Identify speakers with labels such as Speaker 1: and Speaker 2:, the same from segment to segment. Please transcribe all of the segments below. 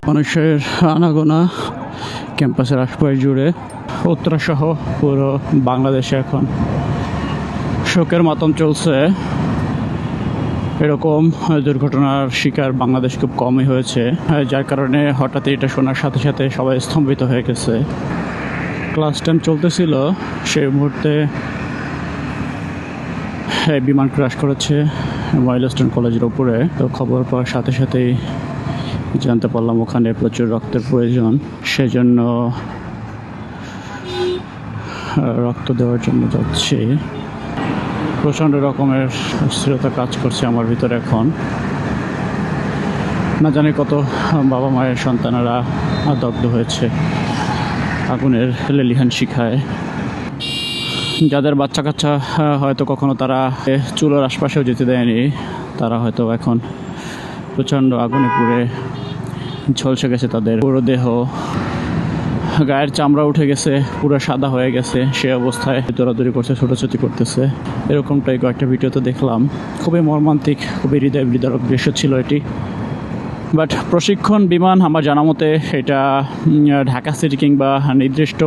Speaker 1: মানুষের আনাগোনা ক্যাম্পাসের আশপাশ জুড়ে, উত্তরা সহ পুরো বাংলাদেশে এখন শোকের মাতম চলছে। এরকম দুর্ঘটনার শিকার বাংলাদেশ খুব কমই হয়েছে, যার কারণে হঠাৎ এটা শোনার সাথে সাথে সবাই স্তম্ভিত হয়ে গেছে। ক্লাস 10 চলতেছিল, সেই মুহূর্তে বিমান ক্র্যাশ করেছে মাইলস্টোন কলেজের উপরে। তো খবর পাওয়ার সাথে সাথেই জানতে পারলাম ওখানে প্রচুর রক্তের প্রয়োজন, সেজন্য রক্ত দেওয়ার জন্য যাচ্ছি। প্রচণ্ড রকমের অস্থিরতা কাজ করছে আমার ভিতরে এখন। না জানি কত বাবা মায়ের সন্তানেরা দগ্ধ হয়েছে আগুনের লেলিহান শিখায়। যাদের বাচ্চা কাচ্চা হয়তো কখনো তারা চুলোর আশপাশেও যেতে দেয়নি, তারা হয়তো এখন প্রচণ্ড আগুনে পুড়ে ঝলসে গেছে তাদের পুরো দেহ, গায়ের চামড়া উঠে গেছে, পুরো সাদা হয়ে গেছে। সে অবস্থায় দৌড়াদৌড়ি করছে, ছোটাছুটি করতেছে। এরকমটাই কয়েকটা ভিডিওতে দেখলাম। খুবই মর্মান্তিক, খুবই হৃদয় বিদারক দৃশ্য ছিল এটি। বাট প্রশিক্ষণ বিমান আমার জানা মতে এটা ঢাকা সিটি কিংবা নির্দিষ্ট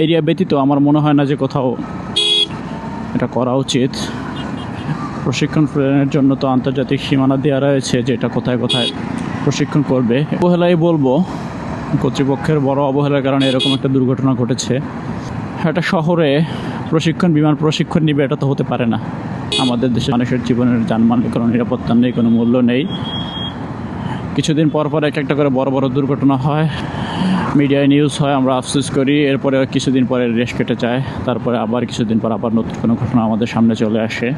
Speaker 1: এরিয়া ব্যতীত আমার মনে হয় না যে কোথাও এটা করা উচিত। প্রশিক্ষণ প্লেনের জন্য তো আন্তর্জাতিক সীমানা দেওয়া রয়েছে যে এটা কোথায় কোথায় প্রশিক্ষণ করবে। অবহেলাই বলবো, কর্তৃপক্ষের বড় অবহেলার কারণে এরকম একটা দুর্ঘটনা ঘটেছে। একটা শহরে বিমান প্রশিক্ষণ নিবে, এটা তো হতে পারে না। আমাদের দেশে মানুষের জীবনের জানমালের কোনো নিরাপত্তা নেই, কোনো মূল্য নেই। কিছুদিন পর পর একটা করে বড় বড় দুর্ঘটনা হয়, মিডিয়ায় নিউজ হয়, আমরা আফসোস করি। এরপরে কিছুদিন পরে রেশ কেটে যায়, তারপরে আবার কিছুদিন পর আবার নতুন কোনো ঘটনা আমাদের সামনে চলে আসে।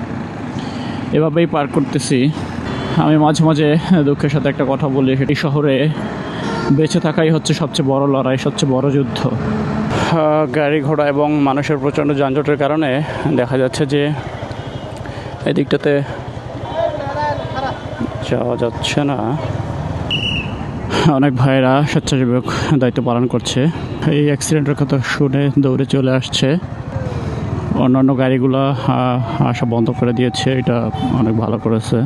Speaker 1: এভাবেই পার করতেছি। আমি মাঝে মাঝে দুঃখের সাথে একটা কথা বলি, সেটি শহরে বেঁচে থাকাই হচ্ছে সবচেয়ে বড় লড়াই, সবচেয়ে বড় যুদ্ধ। গাড়ি ঘোড়া এবং মানুষের প্রচণ্ড যানজটের কারণে দেখা যাচ্ছে যে এদিকটাতে যাওয়া যাচ্ছে না। অনেক ভাইরা স্বেচ্ছাসেবক দায়িত্ব পালন করছে। এই অ্যাক্সিডেন্টের কথা শুনে দৌড়ে চলে আসছে। অন্যান্য গাড়িগুলো আসা বন্ধ করে দিয়েছে, এটা অনেক ভালো করেছে।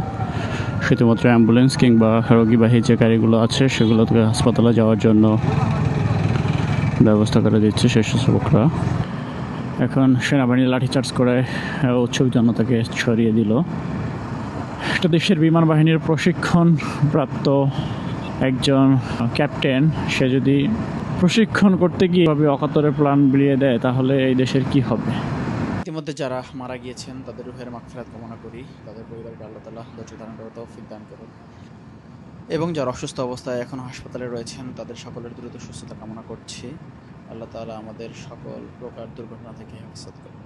Speaker 1: শুধুমাত্র অ্যাম্বুলেন্স কিংবা রোগীবাহী যে গাড়িগুলো আছে সেগুলোকে হাসপাতালে যাওয়ার জন্য ব্যবস্থা করে দিচ্ছে স্বেচ্ছাসেবকরা। এখন সেনাবাহিনী লাঠিচার্জ করে উৎসুক জনতাকে ছড়িয়ে দিল। একটা দেশের বিমান বাহিনীর প্রশিক্ষণ প্রাপ্ত একজন ক্যাপ্টেন, সে যদি প্রশিক্ষণ করতে গিয়ে অকাতরে প্রাণ বিলিয়ে দেয়, তাহলে এই দেশের কি হবে?
Speaker 2: ইতিমধ্যে যারা মারা গিয়েছেন তাদের রুহের মাগফিরাত কামনা করি, তাদের পরিবারকে আল্লাহ তাআলা ধৈর্য ধারণ করার তৌফিক দান করুন, এবং যারা অসুস্থ অবস্থায় এখন হাসপাতালে রয়েছেন তাদের সকলের দ্রুত সুস্থতা কামনা করছি। আল্লাহ তাআলা আমাদের সকল প্রকার দুর্ঘটনা থেকে হেফাজত করুন।